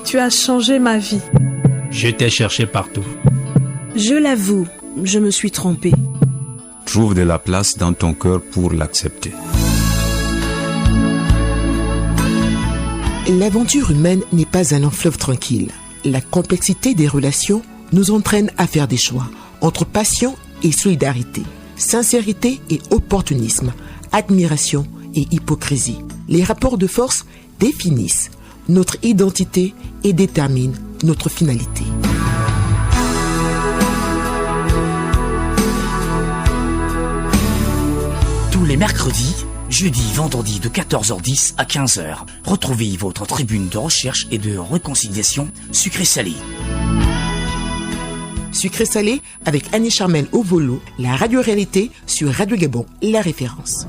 Tu as changé ma vie. Je t'ai cherché partout. Je l'avoue, je me suis trompé. Trouve de la place dans ton cœur pour l'accepter. L'aventure humaine n'est pas un long fleuve tranquille. La complexité des relations nous entraîne à faire des choix entre passion et solidarité, sincérité et opportunisme, admiration et hypocrisie. Les rapports de force définissent notre identité et déterminent notre finalité. Tous les mercredis, jeudi, vendredi de 14h10 à 15h, retrouvez votre tribune de recherche et de réconciliation sucré-salé. Sucré-salé avec Annie Charmel au volo, la radio-réalité sur Radio Gabon, la référence.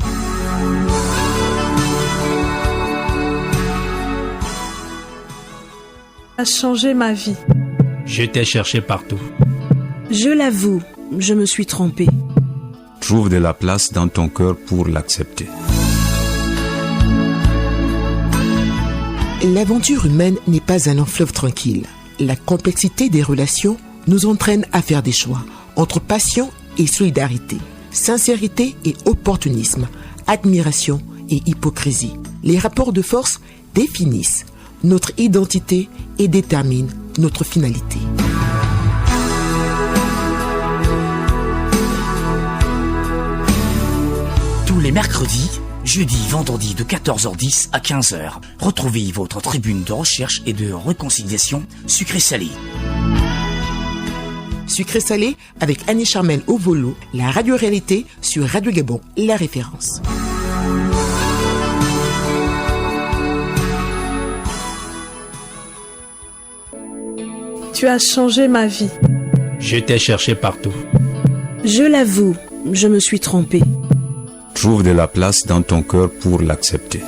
Tu as changé ma vie. Je t'ai cherché partout. Je l'avoue, je me suis trompé. Trouve de la place dans ton cœur pour l'accepter. L'aventure humaine n'est pas un long fleuve tranquille. La complexité des relations nous entraîne à faire des choix entre passion et solidarité, sincérité et opportunisme, admiration et hypocrisie. Les rapports de force définissent notre identité et déterminent notre finalité. Tous les mercredis, jeudi, vendredi de 14h10 à 15h, retrouvez votre tribune de recherche et de réconciliation sucré-salé. Sucré-salé avec Annie Charmel au volo, la radio-réalité sur Radio Gabon, la référence. Tu as changé ma vie. Je t'ai cherché partout. Je l'avoue, je me suis trompé. Trouve de la place dans ton cœur pour l'accepter.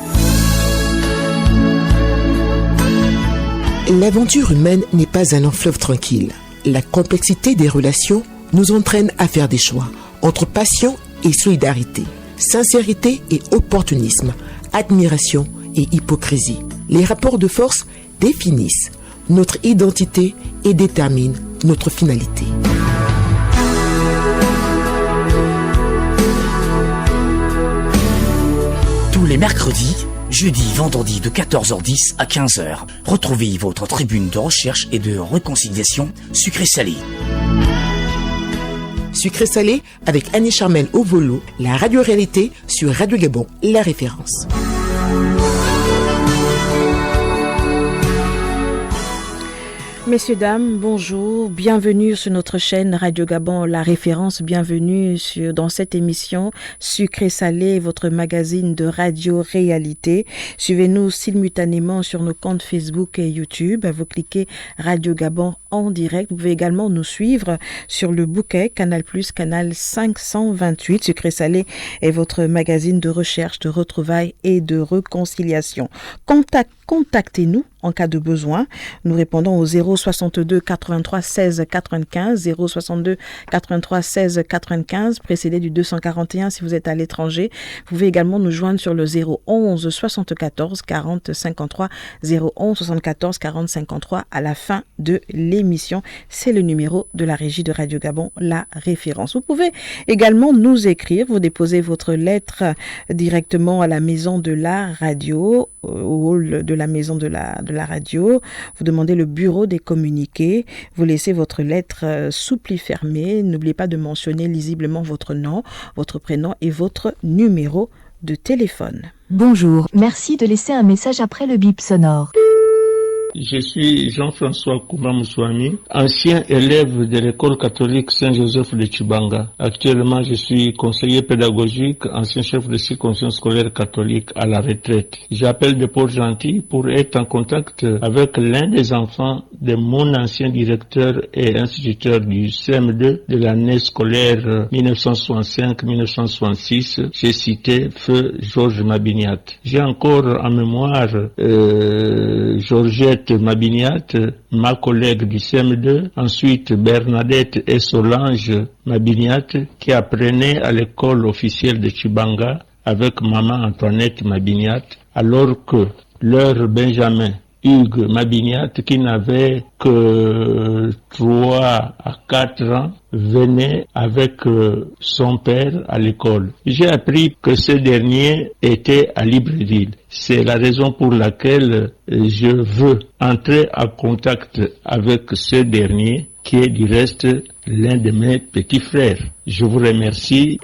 L'aventure humaine n'est pas un long fleuve tranquille. La complexité des relations nous entraîne à faire des choix entre passion et solidarité, sincérité et opportunisme, admiration et hypocrisie. Les rapports de force définissent notre identité et déterminent notre finalité. Tous les mercredis, jeudi, vendredi de 14h10 à 15h, retrouvez votre tribune de recherche et de réconciliation sucré-salé. Sucré-salé avec Annie Charmel au volo, la radio-réalité sur Radio Gabon, la référence. Messieurs, dames, bonjour, bienvenue sur notre chaîne Radio Gabon, la référence, bienvenue dans cette émission Sucré-Salé, votre magazine de radio-réalité. Suivez-nous simultanément sur nos comptes Facebook et YouTube. Vous cliquez Radio Gabon en direct. Vous pouvez également nous suivre sur le bouquet Canal+, canal 528. Sucré-Salé est votre magazine de recherche, de retrouvailles et de réconciliation. Contactez-nous en cas de besoin. Nous répondons au 062 83 16 95, 062 83 16 95, précédé du 241 si vous êtes à l'étranger. Vous pouvez également nous joindre sur le 011 74 40 53, 011 74 40 53 à la fin de l'émission. C'est le numéro de la régie de Radio Gabon, la référence. Vous pouvez également nous écrire, vous déposez votre lettre directement à la maison de la radio, au hall de la maison de la radio, vous demandez le bureau des communiqués, vous laissez votre lettre souplie fermée, n'oubliez pas de mentionner lisiblement votre nom, votre prénom et votre numéro de téléphone. Bonjour, merci de laisser un message après le bip sonore. Je suis Jean-François Kouma Moussouami, ancien élève de l'école catholique Saint-Joseph de Tchibanga. Actuellement, je suis conseiller pédagogique, ancien chef de circonscription scolaire catholique à la retraite. J'appelle de Port-Gentil pour être en contact avec l'un des enfants de mon ancien directeur et instituteur du CM2 de l'année scolaire 1965-1966. J'ai cité Feu Georges Mabiniat. J'ai encore en mémoire Georgette Mabiniat, ma collègue du CM2, ensuite Bernadette et Solange Mabiniat, qui apprenaient à l'école officielle de Tchibanga avec maman Antoinette Mabiniat, alors que leur Benjamin Hugues Mabignat, qui n'avait que 3 à 4 ans, venait avec son père à l'école. J'ai appris que ce dernier était à Libreville. C'est la raison pour laquelle je veux entrer en contact avec ce dernier, qui est du reste l'un de mes petits frères. Je vous remercie.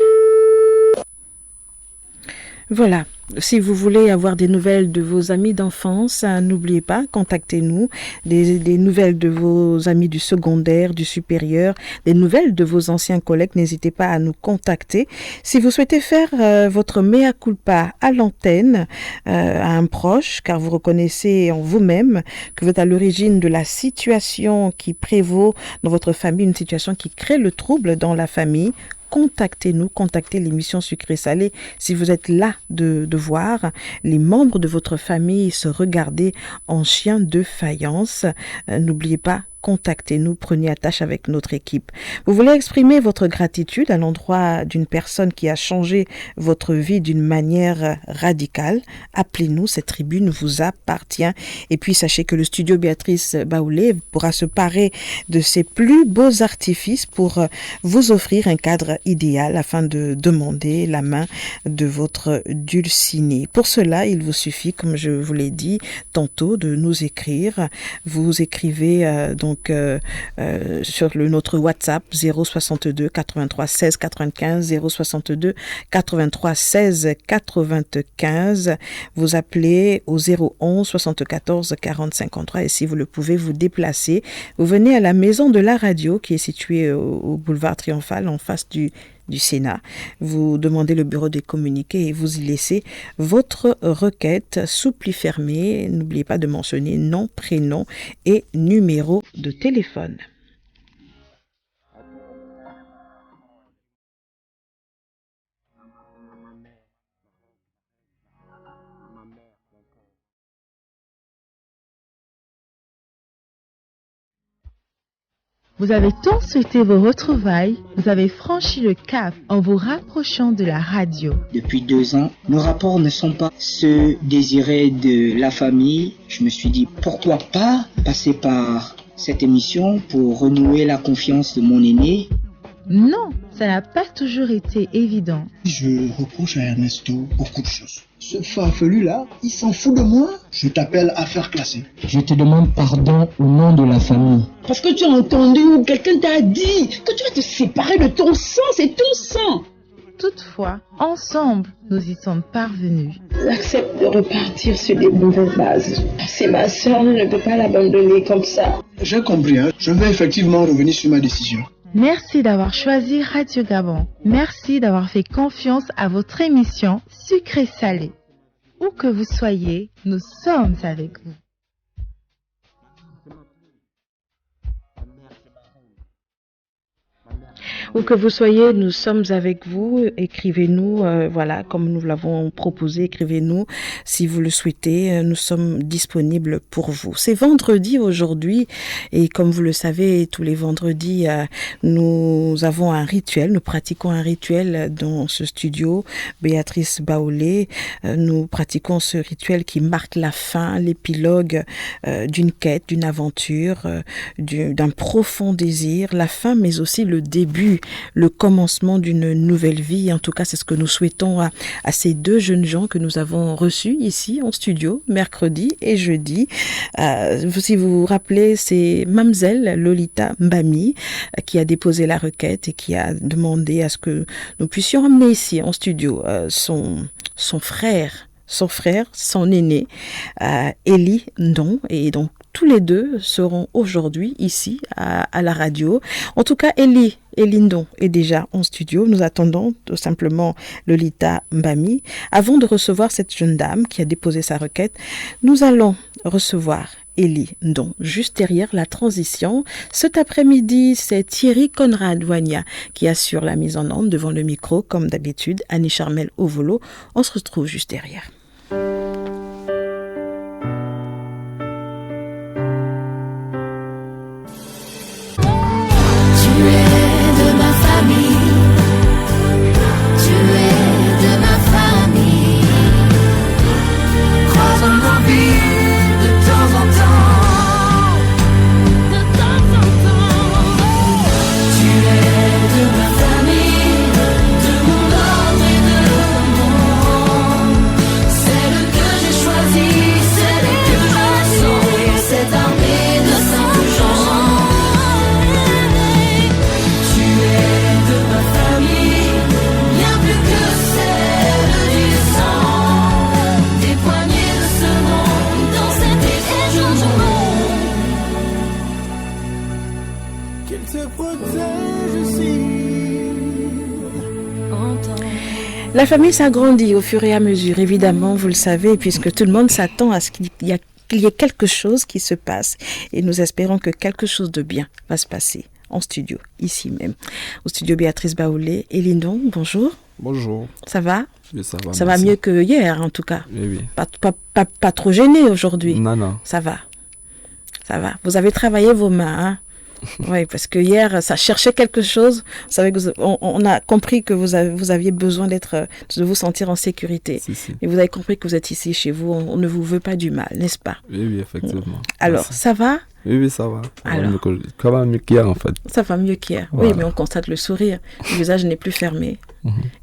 Voilà. Si vous voulez avoir des nouvelles de vos amis d'enfance, n'oubliez pas, contactez-nous. Des nouvelles de vos amis du secondaire, du supérieur, des nouvelles de vos anciens collègues, n'hésitez pas à nous contacter. Si vous souhaitez faire votre mea culpa à l'antenne, à un proche, car vous reconnaissez en vous-même que vous êtes à l'origine de la situation qui prévaut dans votre famille, une situation qui crée le trouble dans la famille, contactez-nous, contactez l'émission Sucré Salé. Si vous êtes là de voir les membres de votre famille se regarder en chien de faïence, n'oubliez pas, contactez-nous, prenez attache avec notre équipe. Vous voulez exprimer votre gratitude à l'endroit d'une personne qui a changé votre vie d'une manière radicale, appelez-nous, cette tribune vous appartient. Et puis sachez que le studio Béatrice Baoulé pourra se parer de ses plus beaux artifices pour vous offrir un cadre idéal afin de demander la main de votre dulcinée. Pour cela, il vous suffit, comme je vous l'ai dit tantôt, de nous écrire. Vous écrivez sur notre WhatsApp 062 83 16 95 062 83 16 95. Vous appelez au 011 74 40 53 et si vous le pouvez, vous déplacer. Vous venez à la maison de la radio qui est située au boulevard Triomphal en face du Sénat. Vous demandez le bureau des communiqués et vous y laissez votre requête sous pli fermé. N'oubliez pas de mentionner nom, prénom et numéro de téléphone. Vous avez tant souhaité vos retrouvailles, vous avez franchi le cap en vous rapprochant de la radio. Depuis 2 ans, nos rapports ne sont pas ceux désirés de la famille. Je me suis dit, pourquoi pas passer par cette émission pour renouer la confiance de mon aîné. Non, ça n'a pas toujours été évident. Je reproche à Ernesto beaucoup de choses. Ce farfelu-là, il s'en fout de moi. Je t'appelle affaire classée. Je te demande pardon au nom de la famille. Parce que tu as entendu ou quelqu'un t'a dit que tu vas te séparer de ton sang, c'est ton sang. Toutefois, ensemble, nous y sommes parvenus. J'accepte de repartir sur des nouvelles bases. C'est ma soeur, je ne peux pas l'abandonner comme ça. J'ai compris, hein. Je vais effectivement revenir sur ma décision. Merci d'avoir choisi Radio Gabon. Merci d'avoir fait confiance à votre émission Sucré Salé. Où que vous soyez, nous sommes avec vous. Où que vous soyez, nous sommes avec vous. Écrivez-nous, voilà, comme nous l'avons proposé, écrivez-nous si vous le souhaitez. Nous sommes disponibles pour vous. C'est vendredi aujourd'hui et comme vous le savez, tous les vendredis, nous avons un rituel, nous pratiquons un rituel dans ce studio. Béatrice Baoulé, nous pratiquons ce rituel qui marque la fin, l'épilogue d'une quête, d'une aventure, d'un profond désir, la fin mais aussi le début, le commencement d'une nouvelle vie. En tout cas, c'est ce que nous souhaitons à ces 2 jeunes gens que nous avons reçus ici en studio, mercredi et jeudi. Si vous vous rappelez, c'est Mamzelle Lolita Mbami qui a déposé la requête et qui a demandé à ce que nous puissions emmener ici en studio son frère, son aîné, Eli Ndon. Et donc, tous les 2 seront aujourd'hui ici à la radio. En tout cas, Eli Ndon est déjà en studio. Nous attendons tout simplement Lolita Mbami. Avant de recevoir cette jeune dame qui a déposé sa requête, nous allons recevoir Eli Ndon, juste derrière la transition. Cet après-midi, c'est Thierry Conrad Wagna qui assure la mise en onde devant le micro, comme d'habitude. Annie Charmel au volo. On se retrouve juste derrière. De temps en temps te protège aussi. La famille s'agrandit au fur et à mesure, évidemment, vous le savez, puisque tout le monde s'attend à ce qu'il y ait quelque chose qui se passe. Et nous espérons que quelque chose de bien va se passer en studio, ici même. Au studio Béatrice Baoulé. Et Lindon, bonjour. Bonjour. Ça va? Oui, ça va. Ça va mieux que hier, en tout cas. Oui. Pas trop gêné aujourd'hui. Non. Ça va. Vous avez travaillé vos mains, hein? Oui, parce que hier, ça cherchait quelque chose. Vous savez, on a compris que vous aviez besoin de vous sentir en sécurité. Si. Et vous avez compris que vous êtes ici chez vous. On ne vous veut pas du mal, n'est-ce pas? Oui, effectivement. Alors, merci. Ça va? Oui, ça va. Alors, ça va mieux qu'hier, en fait. Ça va mieux qu'hier. Voilà. Oui, mais on constate le sourire. Le visage n'est plus fermé.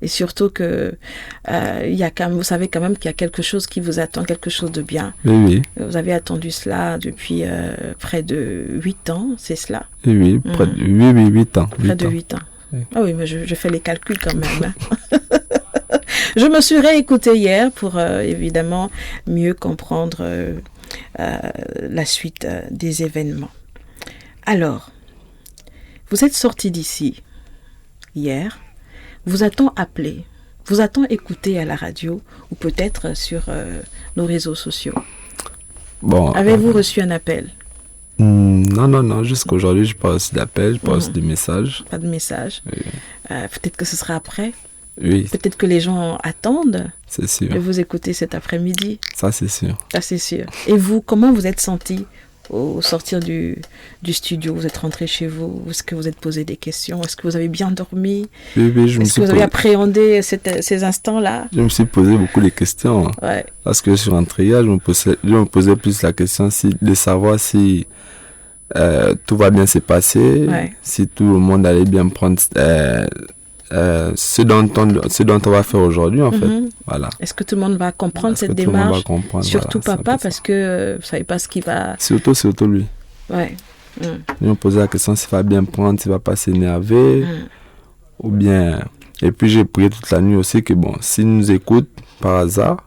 Et surtout que vous savez quand même qu'il y a quelque chose qui vous attend, quelque chose de bien. Oui. Vous avez attendu cela depuis près de 8 ans, c'est cela? Oui, 8 ans. Près de 8 ans. Oui. Ah oui, mais je fais les calculs quand même. Hein. Je me suis réécoutée hier pour évidemment mieux comprendre la suite des événements. Alors, vous êtes sorti d'ici hier. Vous a-t-on appelé? Vous a-t-on écouté à la radio ou peut-être sur nos réseaux sociaux? Bon. Avez-vous reçu un appel? Non. Jusqu'à aujourd'hui, je n'ai pas reçu d'appel, je n'ai pas reçu de message. Pas de message. Oui. Peut-être que ce sera après. Oui. Peut-être que les gens attendent. C'est sûr. De vous écouter cet après-midi. Ça, c'est sûr. Ça, c'est sûr. Et vous, comment vous êtes senti au sortir du studio? Vous êtes rentré chez vous? Est-ce que vous êtes posé des questions? Est-ce que vous avez bien dormi? Oui, Est-ce que vous avez appréhendé ces instants-là? Je me suis posé beaucoup de questions. Ouais. Parce que je suis rentré hier, je me posais plus la question de savoir si tout va bien se passer, si tout le monde allait bien prendre ce dont on va faire aujourd'hui, en fait. Voilà. Est-ce que tout le monde va comprendre cette démarche? Surtout voilà, papa, parce que vous ne savez pas ce qui va... Surtout lui. Ouais. Je me posais la question s'il va bien prendre, s'il ne va pas s'énerver, ou bien... Et puis j'ai prié toute la nuit aussi que, bon, s'il nous écoute par hasard,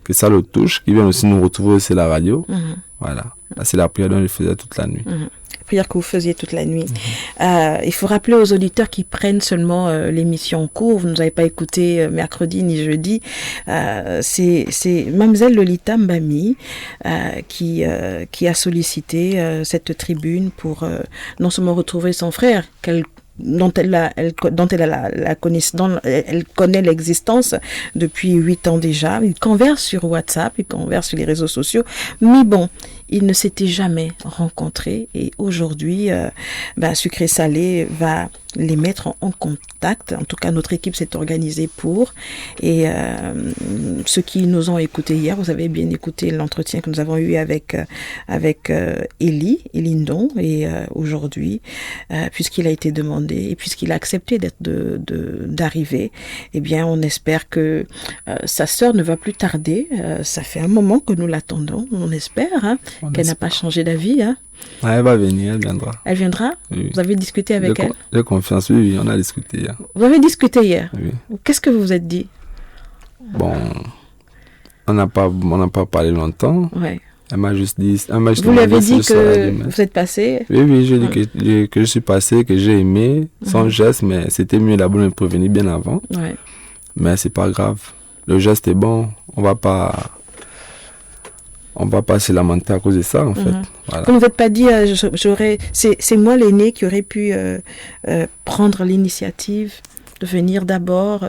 que ça le touche, qu'il vienne aussi nous retrouver aussi à la radio. Voilà. Là, c'est la prière dont je faisais toute la nuit. Prière que vous faisiez toute la nuit. Il faut rappeler aux auditeurs qui prennent seulement l'émission en cours, vous ne nous avez pas écouté mercredi ni jeudi, c'est Mademoiselle Lolita Mbami qui a sollicité cette tribune pour non seulement retrouver son frère dont elle connaît l'existence depuis 8 ans déjà. Il converse sur WhatsApp, il converse sur les réseaux sociaux, mais bon, ils ne s'étaient jamais rencontrés et aujourd'hui, Sucré Salé va les mettre en contact. En tout cas, notre équipe s'est organisée pour. Et ceux qui nous ont écoutés hier, vous avez bien écouté l'entretien que nous avons eu avec Lindon. Et aujourd'hui, puisqu'il a été demandé et puisqu'il a accepté d'arriver, eh bien, on espère que sa sœur ne va plus tarder. Ça fait un moment que nous l'attendons. On espère qu'elle n'a pas changé d'avis. Elle va venir, elle viendra. Elle viendra? Oui. Vous avez discuté avec elle? J'ai confiance, oui, on a discuté hier. Vous avez discuté hier? Oui. Qu'est-ce que vous vous êtes dit? Bon, on n'a pas parlé longtemps. Ouais. Elle m'a juste dit... Vous lui avez dit que vous êtes passé? Oui, j'ai dit que je suis passé, que j'ai aimé son geste, mais c'était mieux d'abord de me prévenir bien avant. Ouais. Mais c'est pas grave. Le geste est bon, on va pas se lamenter à cause de ça, en fait. Voilà. Vous ne vous êtes pas dit, c'est moi l'aîné qui aurait pu prendre l'initiative de venir d'abord,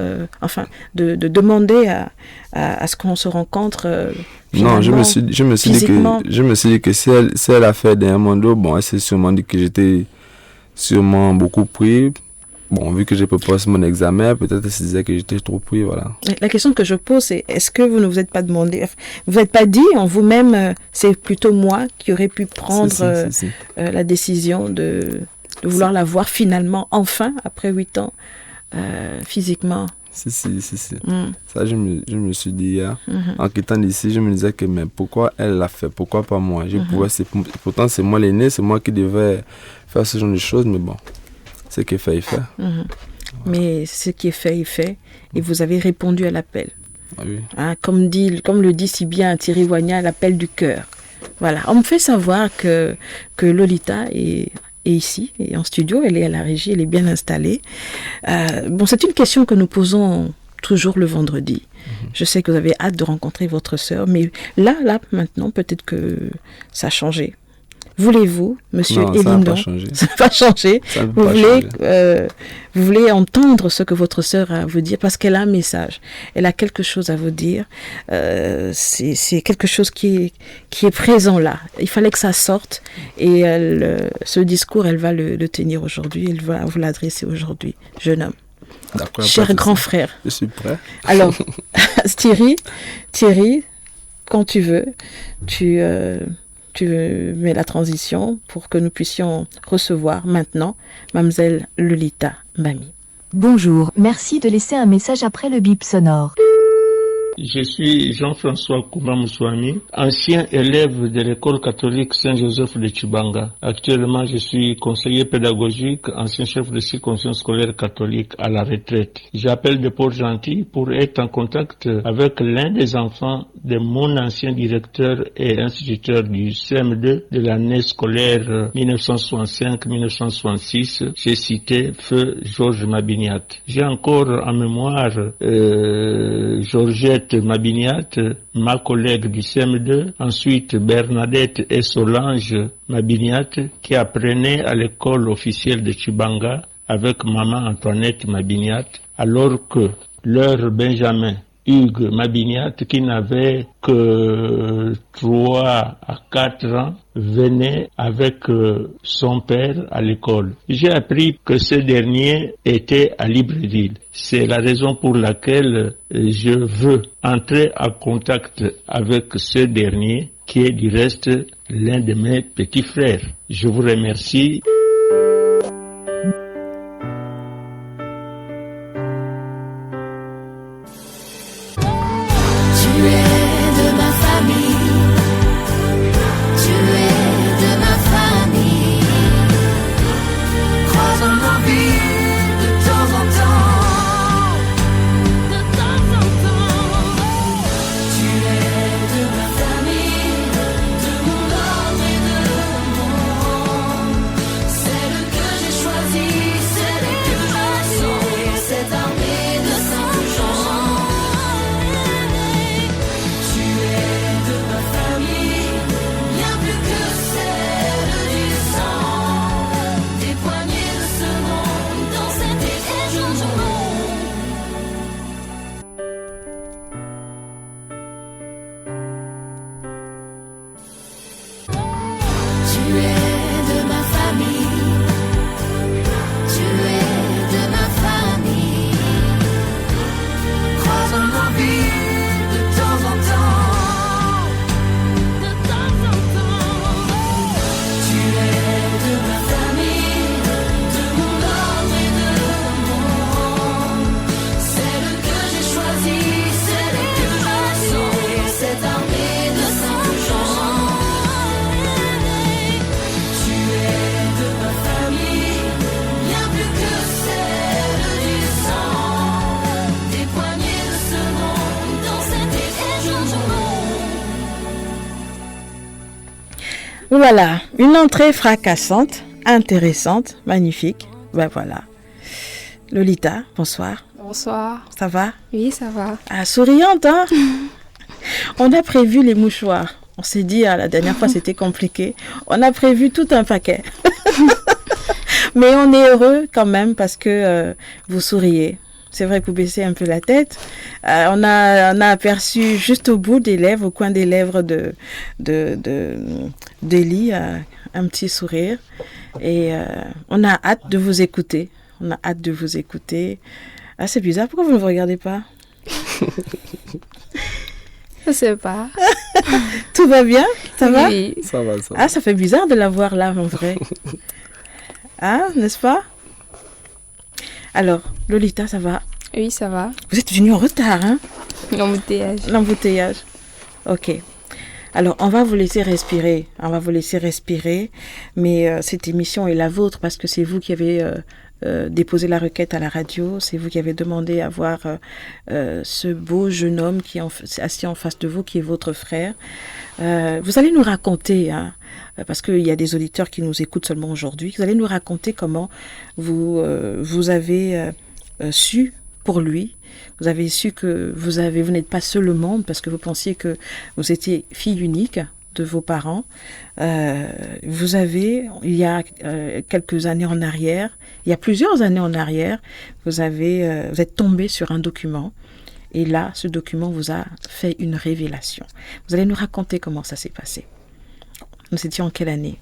de demander à ce qu'on se rencontre. Non, je me suis dit que si elle a fait d'un mondo, bon, elle s'est sûrement dit que j'étais sûrement beaucoup pris. Bon, vu que j'ai proposé mon examen, peut-être elle se disait que j'étais trop pris, voilà. La question que je pose, c'est est-ce que vous ne vous êtes pas demandé, vous n'êtes pas dit en vous-même, c'est plutôt moi qui aurais pu prendre la décision de vouloir la voir finalement, enfin, après 8 ans, physiquement? Si. Ça, je me suis dit hier, en quittant d'ici, je me disais que mais pourquoi elle l'a fait, pourquoi pas moi? Pourtant, c'est moi l'aîné, c'est moi qui devais faire ce genre de choses, mais bon. Ce qui est fait, il fait. Mais ce qui est fait, il fait. Et vous avez répondu à l'appel. Ah oui. Comme le dit si bien Thierry Wagna, l'appel du cœur. Voilà. On me fait savoir que Lolita est est ici, et en studio, elle est à la régie, elle est bien installée. Bon, c'est une question que nous posons toujours le vendredi. Je sais que vous avez hâte de rencontrer votre sœur, mais là, maintenant, peut-être que ça a changé. Voulez-vous, monsieur Elindon? Ça n'a pas changé. Vous voulez entendre ce que votre sœur a à vous dire parce qu'elle a un message. Elle a quelque chose à vous dire. C'est quelque chose qui est présent là. Il fallait que ça sorte et ce discours, elle va le tenir aujourd'hui. Elle va vous l'adresser aujourd'hui, jeune homme. D'accord, cher grand frère. Je suis prêt. Alors, Thierry, quand tu veux, tu mets la transition pour que nous puissions recevoir maintenant Mademoiselle Lolita Mbami. Bonjour, merci de laisser un message après le bip sonore. Je suis Jean-François Kouma Moussouami, ancien élève de l'école catholique Saint-Joseph de Tchibanga. Actuellement, je suis conseiller pédagogique, ancien chef de circonscription scolaire catholique à la retraite. J'appelle de Port-Gentil pour être en contact avec l'un des enfants de mon ancien directeur et instituteur du CM2 de l'année scolaire 1965-1966. J'ai cité Feu Georges Mabiniat. J'ai encore en mémoire Georgette Mabiniat, ma collègue du CM2, ensuite Bernadette et Solange Mabiniat qui apprenaient à l'école officielle de Tchibanga avec maman Antoinette Mabiniat, alors que leur Benjamin Hugues Mabiniat, qui n'avait que 3 à 4 ans, venait avec son père à l'école. J'ai appris que ce dernier était à Libreville. C'est la raison pour laquelle je veux entrer en contact avec ce dernier, qui est du reste l'un de mes petits frères. Je vous remercie. Voilà, une entrée fracassante, intéressante, magnifique. Ben voilà. Lolita, bonsoir. Bonsoir. Ça va? Oui, ça va. Ah, souriante, hein? On a prévu les mouchoirs. On s'est dit, la dernière fois, c'était compliqué. On a prévu tout un paquet. Mais on est heureux quand même parce que vous souriez. C'est vrai que vous baissez un peu la tête. On a aperçu juste au bout des lèvres, au coin des lèvres d'Elie, un petit sourire. Et on a hâte de vous écouter. On a hâte de vous écouter. Ah, c'est bizarre. Pourquoi vous ne vous regardez pas? Je sais pas. Tout va bien? Ça va? Oui. Ça va. Ah, ça fait bizarre de la voir là, en vrai. Ah, n'est-ce pas? Alors, Lolita, ça va? Oui, ça va. Vous êtes venue en retard, hein? L'embouteillage. Ok. Alors, on va vous laisser respirer. Mais cette émission est la vôtre parce que c'est vous qui avez déposé la requête à la radio. C'est vous qui avez demandé à voir ce beau jeune homme qui est assis en face de vous, qui est votre frère. Vous allez nous raconter, hein, parce qu'il y a des auditeurs qui nous écoutent seulement aujourd'hui, vous allez nous raconter comment vous avez su pour lui. Vous avez su que vous n'êtes pas seul au monde parce que vous pensiez que vous étiez fille unique de vos parents. Vous avez, il y a quelques années en arrière, il y a plusieurs années en arrière, vous êtes tombé sur un document et là, ce document vous a fait une révélation. Vous allez nous raconter comment ça s'est passé. Nous étions en quelle année?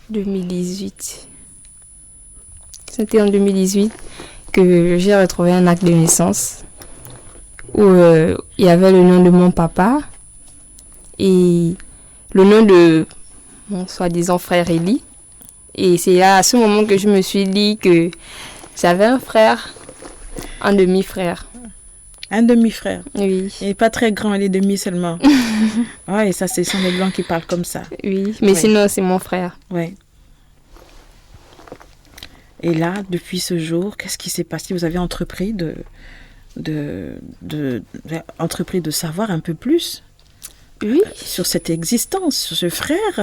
2018. C'était en 2018 que j'ai retrouvé un acte de naissance où il y avait le nom de mon papa et le nom de mon soi-disant frère Élie. Et c'est à ce moment que je me suis dit que j'avais un frère, un demi-frère. Un demi-frère? Oui. Il n'est pas très grand, il est demi seulement. Ouais, ça, ce sont les blancs qui parlent comme ça. Oui, mais sinon, c'est mon frère. Oui. Et là, depuis ce jour, qu'est-ce qui s'est passé? Vous avez entrepris de savoir un peu plus sur cette existence, sur ce frère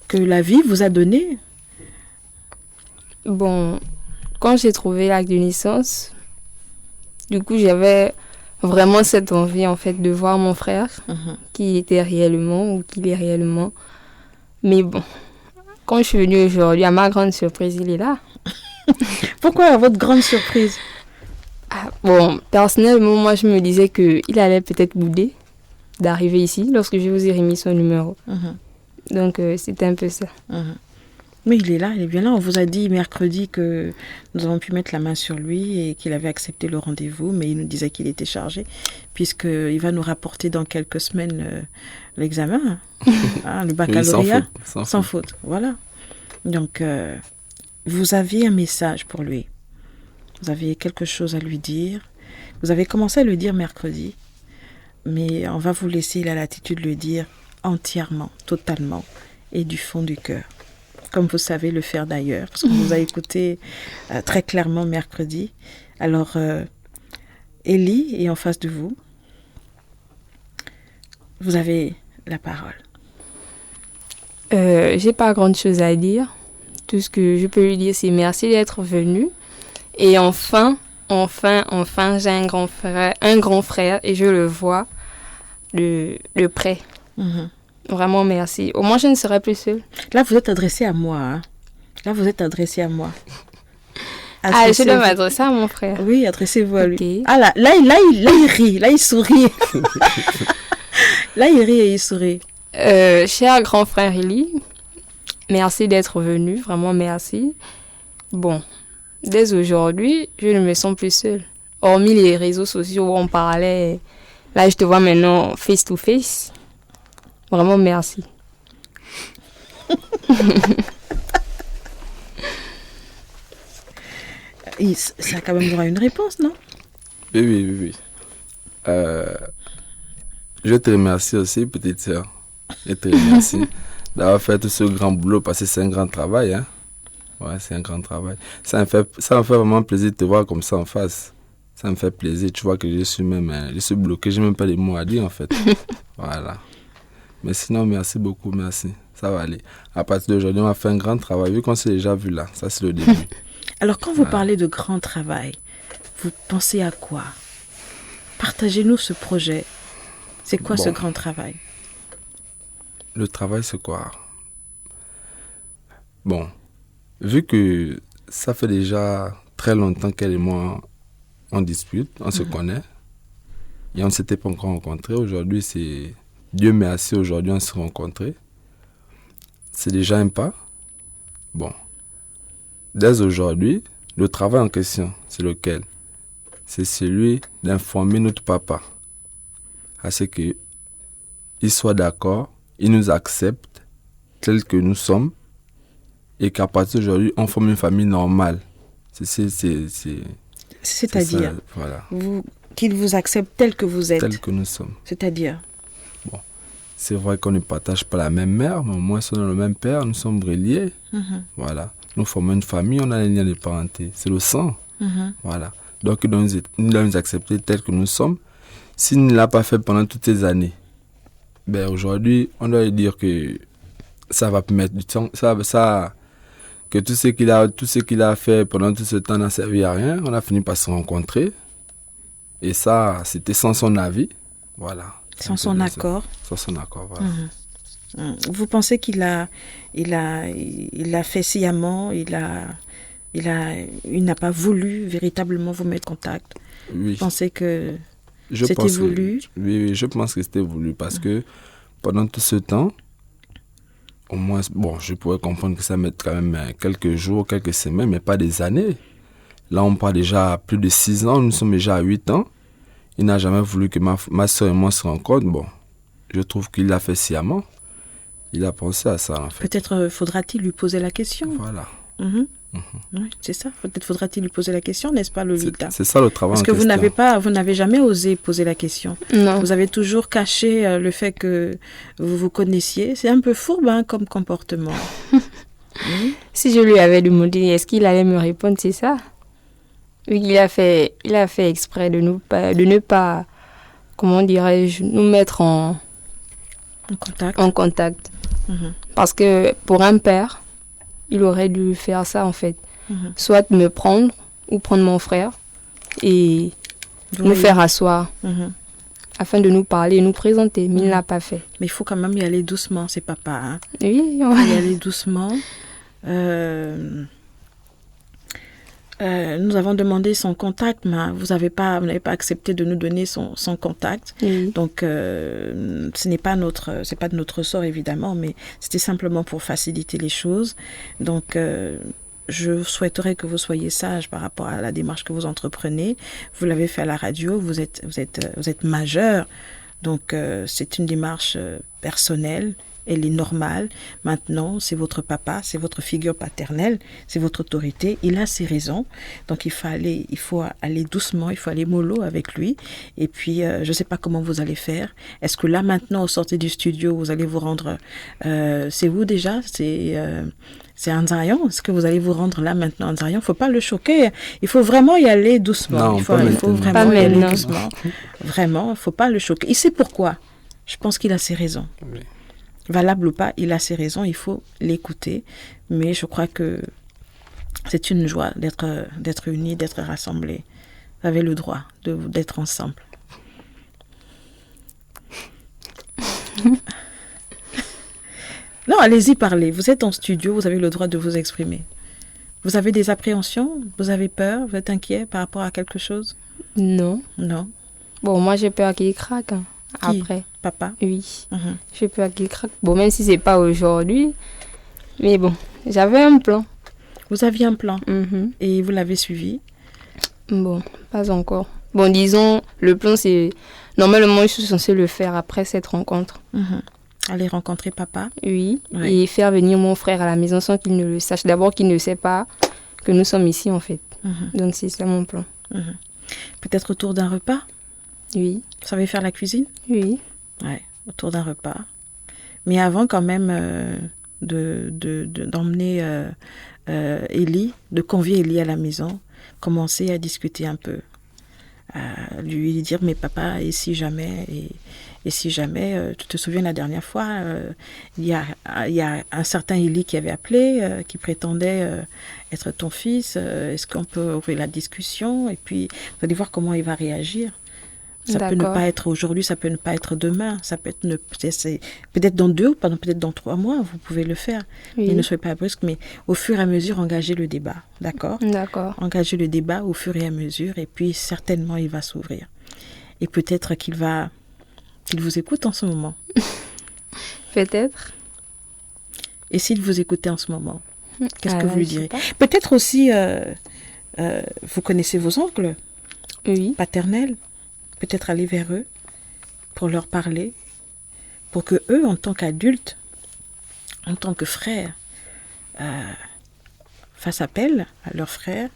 que la vie vous a donné. Bon, quand j'ai trouvé l'acte de naissance, du coup, j'avais vraiment cette envie, en fait, de voir mon frère, qui était réellement ou qu'il est réellement. Mais bon, quand je suis venue aujourd'hui, à ma grande surprise, il est là. Pourquoi à votre grande surprise? Bon, personnellement, moi, je me disais qu'il allait peut-être bouder d'arriver ici lorsque je vous ai remis son numéro. Donc, c'était un peu ça. Mais il est là, il est bien là. On vous a dit mercredi que nous avons pu mettre la main sur lui et qu'il avait accepté le rendez-vous, mais il nous disait qu'il était chargé, puisqu'il va nous rapporter dans quelques semaines l'examen, le baccalauréat. Oui, sans faute. Voilà. Donc, vous aviez un message pour lui. Vous aviez quelque chose à lui dire. Vous avez commencé à le dire mercredi, mais on va vous laisser la latitude de le dire entièrement, totalement, et du fond du cœur. Comme vous savez le faire d'ailleurs, parce qu'on vous a écouté très clairement mercredi. Alors, Élie est en face de vous. Vous avez la parole. J'ai pas grande chose à dire. Tout ce que je peux lui dire, c'est merci d'être venu. Et enfin, j'ai un grand frère et je le vois de près. Vraiment, merci. Au moins, je ne serai plus seule. Là, vous êtes adressé à moi. Hein. Je dois m'adresser à mon frère. Oui, adressez-vous à lui. Ah là, il rit, là, il sourit. Là, il rit et il sourit. Cher grand frère Élie, merci d'être venu, vraiment merci. Bon, dès aujourd'hui, je ne me sens plus seule. Hormis les réseaux sociaux où on parlait, là, je te vois maintenant face to face. Vraiment, merci. Ça a quand même droit à une réponse, non? Oui. Je te remercie aussi, petite sœur. Je te remercie d'avoir fait tout ce grand boulot parce que c'est un grand travail. Hein? Ouais, c'est un grand travail. Ça me fait vraiment plaisir de te voir comme ça en face. Ça me fait plaisir. Tu vois que je suis bloqué. Je n'ai même pas les mots à dire en fait. Voilà. Mais sinon, merci beaucoup, merci. Ça va aller. À partir d'aujourd'hui, on va faire un grand travail. Vu qu'on s'est déjà vu là, ça c'est le début. Alors, quand vous parlez de grand travail, vous pensez à quoi? Partagez-nous ce projet. C'est quoi ce grand travail? Le travail, c'est quoi? Bon, vu que ça fait déjà très longtemps qu'elle et moi, on dispute, on se connaît, et on ne s'était pas encore rencontrés. Aujourd'hui, c'est... Dieu merci, aujourd'hui on s'est rencontrés. C'est déjà un pas. Bon. Dès aujourd'hui, le travail en question, c'est lequel? C'est celui d'informer notre papa à ce qu'il soit d'accord, il nous accepte tels que nous sommes et qu'à partir d'aujourd'hui, on forme une famille normale. C'est-à-dire, voilà. Qu'il vous accepte tel que vous êtes. Tel que nous sommes. C'est-à-dire? Bon. C'est vrai qu'on ne partage pas la même mère, mais au moins, on a le même père, nous sommes liés. Voilà. Nous formons une famille, on a un lien de parenté. C'est le sang. Voilà. Donc, il doit nous accepter tel que nous sommes. S'il ne l'a pas fait pendant toutes ces années, ben aujourd'hui, on doit lui dire que ça va mettre du temps. Que tout ce qu'il a fait pendant tout ce temps n'a servi à rien. On a fini par se rencontrer. Et ça, c'était sans son avis. Voilà. Sans son accord. Sans son accord, voilà. Vous pensez qu'il a fait sciemment, il n'a pas voulu véritablement vous mettre en contact? Oui. Vous pensez que c'était voulu? Oui, je pense que c'était voulu parce que pendant tout ce temps, au moins, bon, je pourrais comprendre que ça mette quand même quelques jours, quelques semaines, mais pas des années. Là, on parle déjà à plus de 6 ans, nous sommes déjà à 8 ans. Il n'a jamais voulu que ma soeur et moi se rencontrent. Bon, je trouve qu'il l'a fait sciemment. Il a pensé à ça, en fait. Peut-être faudra-t-il lui poser la question. Voilà. Oui, c'est ça. Peut-être faudra-t-il lui poser la question, n'est-ce pas, Lolita? C'est ça le travail. Parce que vous n'avez jamais osé poser la question. Non. Vous avez toujours caché le fait que vous vous connaissiez. C'est un peu fourbe comme comportement. Si je lui avais demandé, est-ce qu'il allait me répondre, c'est ça? Oui, il a fait exprès de ne pas, comment dirais-je, nous mettre en contact. Parce que pour un père, il aurait dû faire ça en fait. Soit me prendre ou prendre mon frère et nous faire asseoir afin de nous parler et nous présenter. Mais il ne l'a pas fait. Mais il faut quand même y aller doucement, c'est papa. Hein? Oui, on va y aller doucement. Nous avons demandé son contact, mais vous n'avez pas accepté de nous donner son contact. Donc, c'est pas de notre ressort évidemment, mais c'était simplement pour faciliter les choses. Donc, je souhaiterais que vous soyez sage par rapport à la démarche que vous entreprenez. Vous l'avez fait à la radio, vous êtes majeur, donc c'est une démarche personnelle. Elle est normale. Maintenant, c'est votre papa, c'est votre figure paternelle, c'est votre autorité. Il a ses raisons. Donc, il faut aller doucement, il faut aller mollo avec lui. Et puis, je ne sais pas comment vous allez faire. Est-ce que là, maintenant, au sortir du studio, vous allez vous rendre... c'est où déjà? C'est Anzarian. Est-ce que vous allez vous rendre là maintenant, Anzarian? Il ne faut pas le choquer. Il faut vraiment y aller doucement. Non, il faut vraiment y aller doucement. Vraiment, il ne faut pas le choquer. Il sait pourquoi. Je pense qu'il a ses raisons. Oui. Valable ou pas, il a ses raisons, il faut l'écouter. Mais je crois que c'est une joie d'être unis, d'être rassemblés. Vous avez le droit d'être ensemble. Non, allez-y, parlez. Vous êtes en studio, vous avez le droit de vous exprimer. Vous avez des appréhensions? Vous avez peur? Vous êtes inquiet par rapport à quelque chose? Non. Non. Bon, moi j'ai peur qu'il craque. Après. Papa? Oui. J'ai peur qu'il craque. Bon, même si c'est pas aujourd'hui. Mais bon, j'avais un plan. Vous aviez un plan? Et vous l'avez suivi? Bon, pas encore. Bon, disons, le plan c'est... Normalement, je suis censée le faire après cette rencontre. Aller rencontrer papa? Oui. Et faire venir mon frère à la maison sans qu'il ne le sache. D'abord qu'il ne sait pas que nous sommes ici en fait. Donc c'est ça mon plan. Peut-être autour d'un repas? Oui. Vous savez faire la cuisine? Oui. Ouais, autour d'un repas. Mais avant quand même d'emmener Élie, de convier Élie à la maison, commencer à discuter un peu. Lui dire, mais papa, et si jamais, tu te souviens la dernière fois, il y a un certain Élie qui avait appelé, qui prétendait être ton fils, est-ce qu'on peut ouvrir la discussion? Et puis, vous allez voir comment il va réagir. Ça peut ne pas être aujourd'hui, ça peut ne pas être demain, ça peut être peut-être dans 2 ou peut-être dans 3 mois, vous pouvez le faire. Et ne soyez pas brusque, mais au fur et à mesure, engagez le débat, d'accord? D'accord. Engagez le débat au fur et à mesure, et puis certainement, il va s'ouvrir. Et peut-être qu'il vous écoute en ce moment. Peut-être. Et s'il vous écoutait en ce moment, qu'est-ce que vous lui direz? Peut-être aussi, vous connaissez vos oncles paternels. Peut-être aller vers eux pour leur parler, pour que eux, en tant qu'adultes, en tant que frères, fassent appel à leurs frères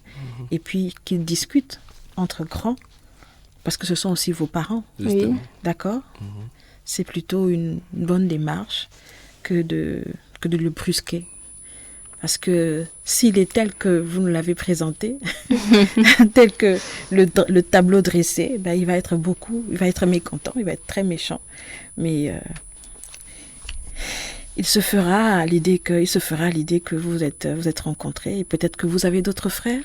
et puis qu'ils discutent entre grands, parce que ce sont aussi vos parents. Oui. D'accord? c'est plutôt une bonne démarche que de le brusquer. Parce que s'il est tel que vous nous l'avez présenté, tel que le tableau dressé, ben, il va être mécontent, il va être très méchant. Mais il se fera à l'idée que vous êtes rencontrés. Et peut-être que vous avez d'autres frères,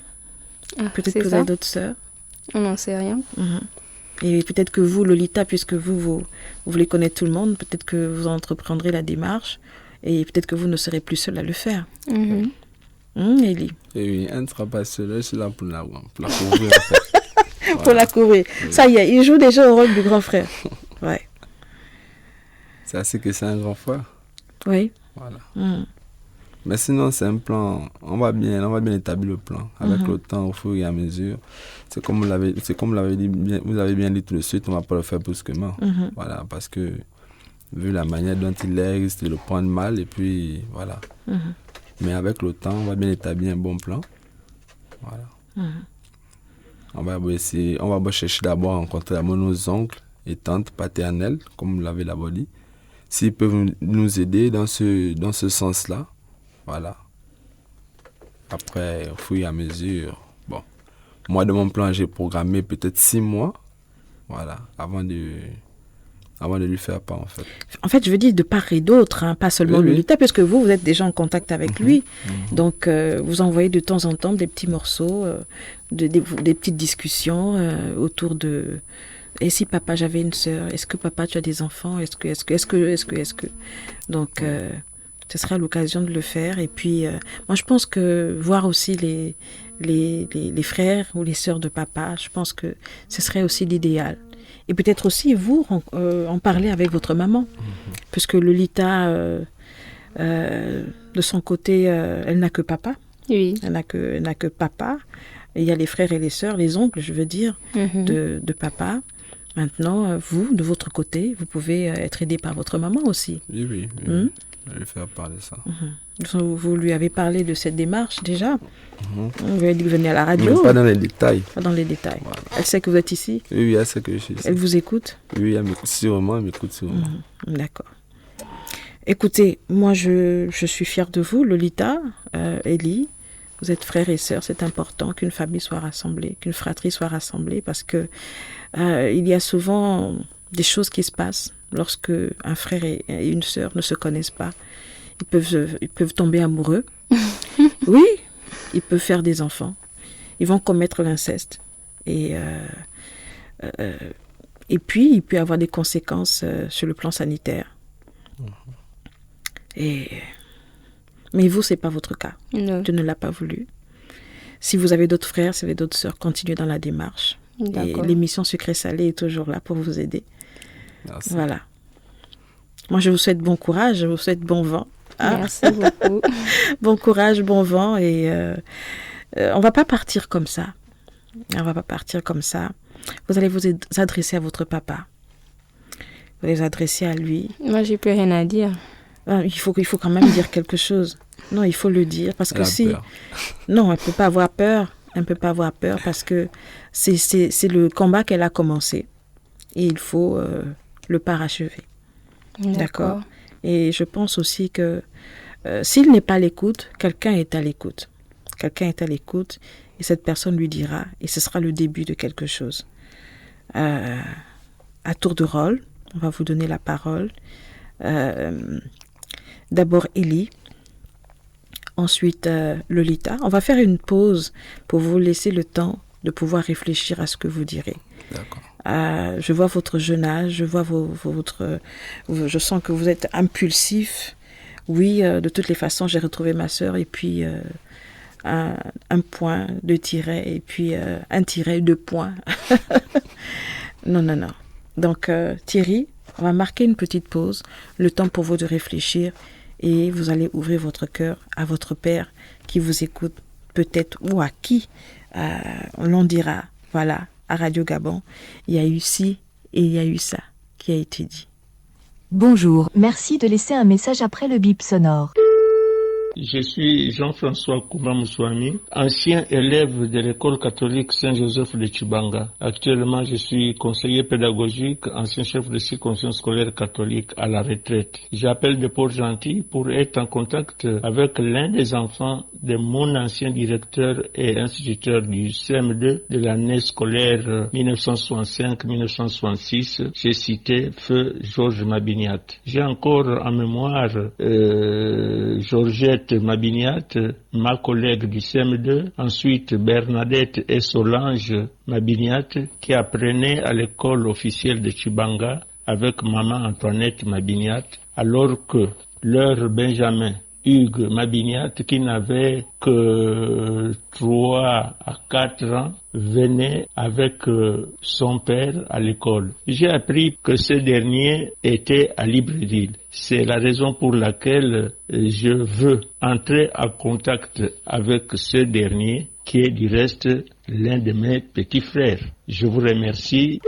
peut-être que vous avez d'autres sœurs. On n'en sait rien. Et peut-être que vous, Lolita, puisque vous voulez connaître tout le monde, peut-être que vous entreprendrez la démarche. Et peut-être que vous ne serez plus seul à le faire. Élie. Et oui, elle ne sera pas seule, je suis là pour la couvrir. En fait. Voilà. Pour la couvrir. Oui. Ça y est, il joue déjà au rôle du grand frère. Ouais. C'est assez que c'est un grand frère. Oui. Voilà. Mais sinon, c'est un plan, on va bien établir le plan. Avec le temps, au fur et à mesure. C'est comme vous l'avez dit, vous avez bien dit tout de suite, on ne va pas le faire brusquement. Voilà, parce que vu la manière dont il est, risque de le prendre mal, et puis voilà. Mais avec le temps, on va bien établir un bon plan. Voilà. On va chercher d'abord à rencontrer nos oncles et tantes paternelles, comme vous l'avez d'abord dit, s'ils peuvent nous aider dans ce sens-là. Voilà. Après, au fur et à mesure, bon, moi de mon plan, j'ai programmé peut-être 6 mois, voilà, avant de lui faire part, en fait. En fait, je veux dire de part et d'autre, hein, pas seulement Lolita, parce que vous êtes déjà en contact avec lui. Donc, vous envoyez de temps en temps des petits morceaux, des petites discussions autour de... Et si papa, j'avais une sœur? Est-ce que papa, tu as des enfants? Est-ce que... Donc, ce sera l'occasion de le faire. Et puis, moi, je pense que voir aussi les frères ou les sœurs de papa, je pense que ce serait aussi l'idéal. Et peut-être aussi, vous, en parler avec votre maman. Puisque Lolita, de son côté, elle n'a que papa. Oui. Elle n'a que papa. Et il y a les frères et les sœurs, les oncles, je veux dire, de papa. Maintenant, vous, de votre côté, vous pouvez être aidé par votre maman aussi. Oui. Je vais lui faire parler de ça. Vous lui avez parlé de cette démarche déjà. Vous lui avez dit que vous venez à la radio. Mais pas dans les détails. Pas dans les détails. Voilà. Elle sait que vous êtes ici? Oui, elle sait que je suis ici. Elle vous écoute? Oui, elle m'écoute sûrement. D'accord. Écoutez, moi je suis fière de vous, Lolita, Élie. Vous êtes frères et sœurs, c'est important qu'une famille soit rassemblée, qu'une fratrie soit rassemblée, parce que il y a souvent des choses qui se passent lorsque un frère et une sœur ne se connaissent pas. Ils peuvent tomber amoureux. Oui, ils peuvent faire des enfants. Ils vont commettre l'inceste. Et puis, il peut y avoir des conséquences sur le plan sanitaire. Mais vous, ce n'est pas votre cas. Non. Dieu ne l'a pas voulu. Si vous avez d'autres frères, si vous avez d'autres sœurs, continuez dans la démarche. D'accord. Et l'émission Sucré Salé est toujours là pour vous aider. Merci. Voilà. Moi, je vous souhaite bon courage, je vous souhaite bon vent. Merci beaucoup. Bon courage, bon vent. Et on ne va pas partir comme ça. On ne va pas partir comme ça. Vous allez vous adresser à votre papa. Vous allez vous adresser à lui. Moi, j'ai plus rien à dire. Il faut quand même dire quelque chose. Non, il faut le dire. Parce que si... Peur. Non, elle ne peut pas avoir peur. Elle ne peut pas avoir peur parce que c'est le combat qu'elle a commencé. Et il faut le parachever. D'accord. Et je pense aussi que s'il n'est pas à l'écoute, quelqu'un est à l'écoute. Quelqu'un est à l'écoute et cette personne lui dira, et ce sera le début de quelque chose. À tour de rôle, on va vous donner la parole. D'abord Élie, ensuite Lolita. On va faire une pause pour vous laisser le temps de pouvoir réfléchir à ce que vous direz. D'accord. Je vois votre jeune âge, je vois je sens que vous êtes impulsif. Oui, de toutes les façons, j'ai retrouvé ma sœur et puis un point, 2 tirets et puis un tiret, 2 points. Non. Donc Thierry, on va marquer une petite pause, le temps pour vous de réfléchir et vous allez ouvrir votre cœur à votre père qui vous écoute peut-être ou à qui on l'en dira. Voilà. À Radio Gabon, il y a eu ci et il y a eu ça qui a été dit. Bonjour, merci de laisser un message après le bip sonore. Je suis Jean-François Kouma Moussouami, ancien élève de l'école catholique Saint-Joseph de Tchibanga. Actuellement, je suis conseiller pédagogique, ancien chef de circonscription scolaire catholique à la retraite. J'appelle de Port-Gentil pour être en contact avec l'un des enfants de mon ancien directeur et instituteur du CM2 de l'année scolaire 1965-1966. J'ai cité Feu Georges Mabiniat. J'ai encore en mémoire Georgette Mabiniat, ma collègue du CM2, ensuite Bernadette et Solange Mabiniat qui apprenaient à l'école officielle de Tchibanga avec maman Antoinette Mabiniat, alors que leur Benjamin Hugues Mabiniat, qui n'avait que 3 à 4 ans, venait avec son père à l'école. J'ai appris que ce dernier était à Libreville. C'est la raison pour laquelle je veux entrer en contact avec ce dernier, qui est du reste l'un de mes petits frères. Je vous remercie.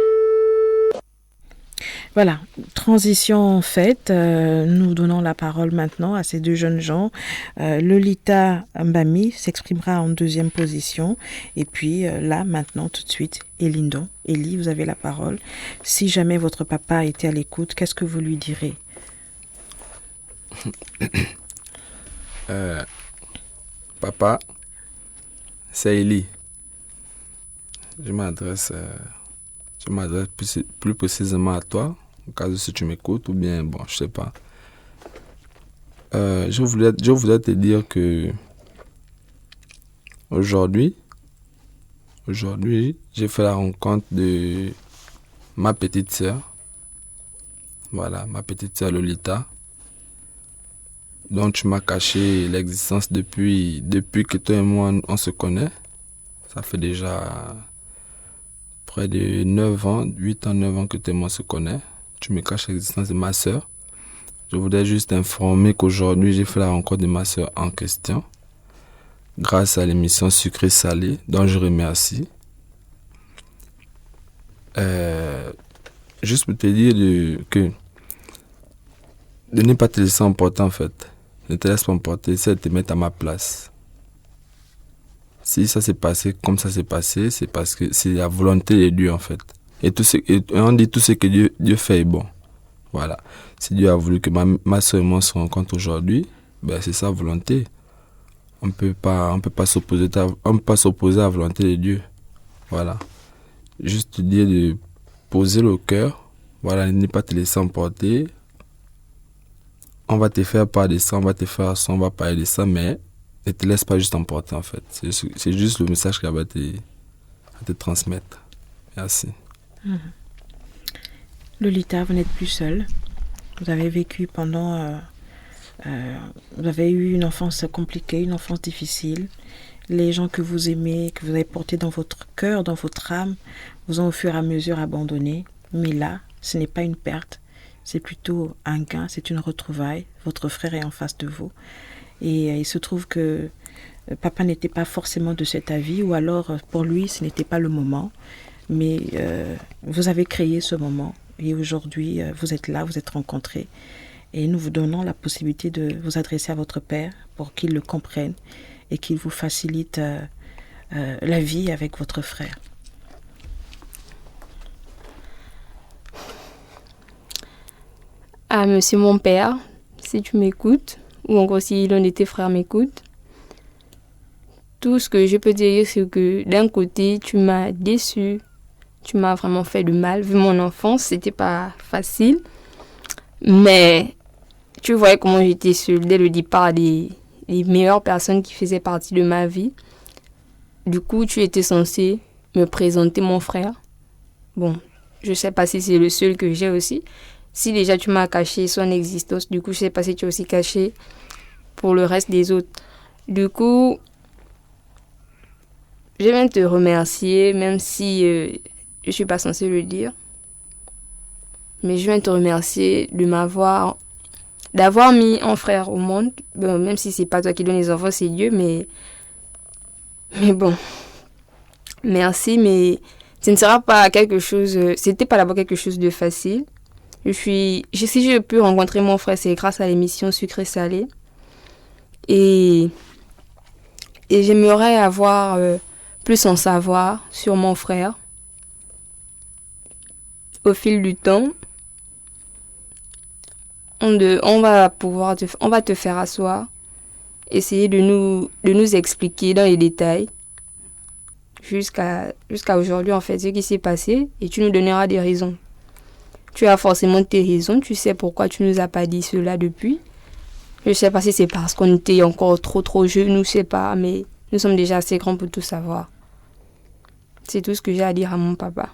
Voilà, transition faite, nous donnons la parole maintenant à ces deux jeunes gens. Lolita Mbami s'exprimera en deuxième position. Et puis là, maintenant, tout de suite, Elindon. Elie, vous avez la parole. Si jamais votre papa était à l'écoute, qu'est-ce que vous lui direz? Papa, c'est Elie. Je m'adresse plus précisément à toi, au cas où si tu m'écoutes, ou bien, bon, je sais pas. Je voudrais te dire que aujourd'hui, j'ai fait la rencontre de ma petite sœur. Voilà, ma petite sœur Lolita, dont tu m'as caché l'existence depuis que toi et moi, on se connaît. Ça fait déjà près de 9 ans, 8 ans, 9 ans que toi et moi se connaît. Tu me caches l'existence de ma sœur. Je voudrais juste informer qu'aujourd'hui, j'ai fait la rencontre de ma sœur en question, grâce à l'émission Sucré Salé, dont je remercie. Juste pour te dire que de ne pas te laisser emporter, en fait. Ne te laisse pas emporter, c'est de te mettre à ma place. Si ça s'est passé comme ça s'est passé, c'est parce que c'est la volonté de Dieu, en fait. Et on dit tout ce que Dieu fait est bon. Voilà. Si Dieu a voulu que ma soeur et moi se rencontrent aujourd'hui, ben c'est sa volonté. On peut pas s'opposer à la volonté de Dieu. Voilà. Juste te dire de poser le cœur. Voilà, ne pas te laisser emporter. On va te faire part de ça, on va te faire ça, on va parler de ça, mais ne te laisse pas juste emporter, en fait. C'est juste le message qu'elle va te transmettre. Merci. Lolita, vous n'êtes plus seule. Vous avez vécu vous avez eu une enfance compliquée, une enfance difficile. Les gens que vous aimez, que vous avez portés dans votre cœur, dans votre âme, vous ont au fur et à mesure abandonné. Mais là, ce n'est pas une perte, c'est plutôt un gain, c'est une retrouvaille. Votre frère est en face de vous. Et il se trouve que papa n'était pas forcément de cet avis, ou alors pour lui, ce n'était pas le moment. Mais vous avez créé ce moment. Et aujourd'hui, vous êtes là, vous êtes rencontrés. Et nous vous donnons la possibilité de vous adresser à votre père pour qu'il le comprenne et qu'il vous facilite la vie avec votre frère. Ah, monsieur mon père, si tu m'écoutes, ou encore si l'un de tes frères m'écoute, tout ce que je peux dire, c'est que d'un côté, tu m'as déçu, tu m'as vraiment fait du mal. Vu mon enfance, c'était pas facile, mais tu voyais comment j'étais seule dès le départ des meilleures personnes qui faisaient partie de ma vie. Du coup, tu étais censé me présenter mon frère. Bon, je sais pas si c'est le seul que j'ai aussi. Si déjà tu m'as caché son existence, du coup, je sais pas si tu as aussi caché pour le reste des autres. Du coup, je viens te remercier, même si je suis pas censée le dire. Mais je viens te remercier d'avoir mis un frère au monde. Bon, même si c'est pas toi qui donne les enfants, c'est Dieu, mais bon. Merci, mais ce ne sera pas quelque chose, c'était pas d'abord quelque chose de facile. Si j'ai pu rencontrer mon frère, c'est grâce à l'émission Sucré Salé. Et j'aimerais avoir plus en savoir sur mon frère. Au fil du temps, on va te faire asseoir, essayer de nous expliquer dans les détails jusqu'à aujourd'hui en fait ce qui s'est passé, et tu nous donneras des raisons. Tu as forcément tes raisons, tu sais pourquoi tu nous as pas dit cela depuis. Je sais pas si c'est parce qu'on était encore trop jeunes, je sais pas, mais nous sommes déjà assez grands pour tout savoir. C'est tout ce que j'ai à dire à mon papa.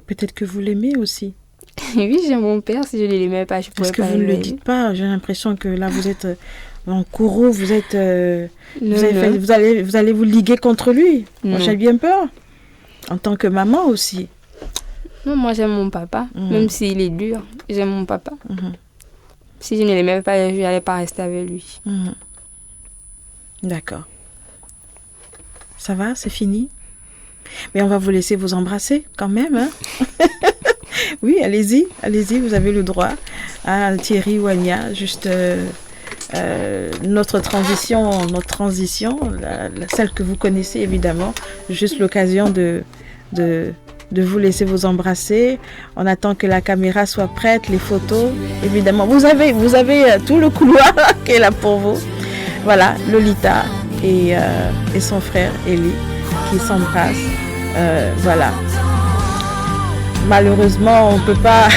Peut-être que vous l'aimez aussi. Oui, j'aime mon père. Si je ne l'aimais pas, je pourrais pas. Est-ce que vous ne le dites pas? J'ai l'impression que là, vous êtes en courroux, vous allez vous liguer contre lui. Moi, j'ai bien peur. En tant que maman aussi. Non, moi, j'aime mon papa. Même s'il est dur, j'aime mon papa. Si je ne l'aimais pas, je n'allais pas rester avec lui. D'accord. Ça va? C'est fini? Mais on va vous laisser vous embrasser quand même. Hein. Oui, allez-y, vous avez le droit. Ah, Thierry Wagna, juste notre transition, celle que vous connaissez évidemment, juste l'occasion de vous laisser vous embrasser. On attend que la caméra soit prête, les photos, évidemment. Vous avez tout le couloir qui est là pour vous. Voilà, Lolita et son frère Eli qui s'embrassent. Voilà. Malheureusement, on ne peut pas...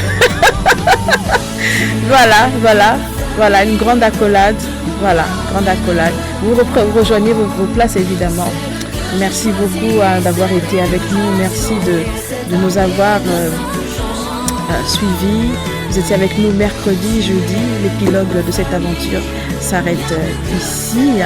Voilà, une grande accolade. Voilà, grande accolade. Vous rejoignez vos places, évidemment. Merci beaucoup d'avoir été avec nous. Merci de nous avoir suivis. Vous étiez avec nous mercredi, jeudi. L'épilogue de cette aventure s'arrête ici.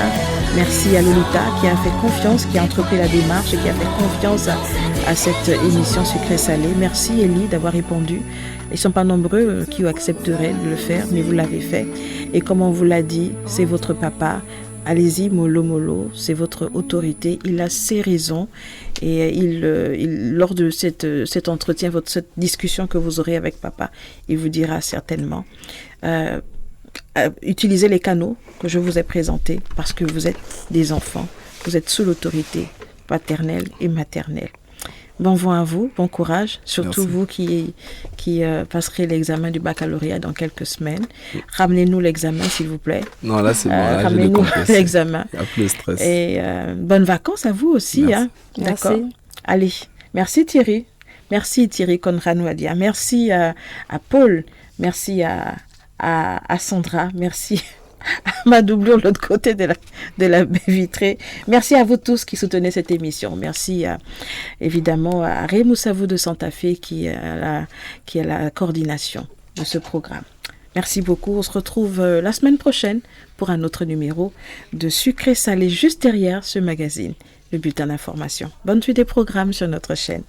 Merci à Lolita qui a fait confiance, qui a entrepris la démarche et qui a fait confiance à cette émission sucré-salé. Merci Elie d'avoir répondu. Ils ne sont pas nombreux qui accepteraient de le faire, mais vous l'avez fait. Et comme on vous l'a dit, c'est votre papa. Allez-y, mollo, c'est votre autorité. Il a ses raisons. Et lors de cet entretien, cette discussion que vous aurez avec papa, il vous dira certainement... utilisez les canaux que je vous ai présentés parce que vous êtes des enfants, vous êtes sous l'autorité paternelle et maternelle. Bon vent à vous, bon courage, surtout vous qui passerez l'examen du baccalauréat dans quelques semaines. Ramenez-nous l'examen s'il vous plaît. Non, là c'est bon, là, ramenez-nous l'examen. Il n'y a plus de stress. Et bonnes vacances à vous aussi. Merci. D'accord. Merci. Allez, merci Thierry. Merci Thierry Conranouadia. Merci à Paul. Merci à Sandra, merci à ma doublure de l'autre côté de la baie vitrée. Merci à vous tous qui soutenez cette émission. Merci évidemment à Remoussavou de Santa Fe qui a la coordination de ce programme. Merci beaucoup. On se retrouve la semaine prochaine pour un autre numéro de Sucré Salé juste derrière ce magazine, le bulletin d'information. Bonne suite des programmes sur notre chaîne.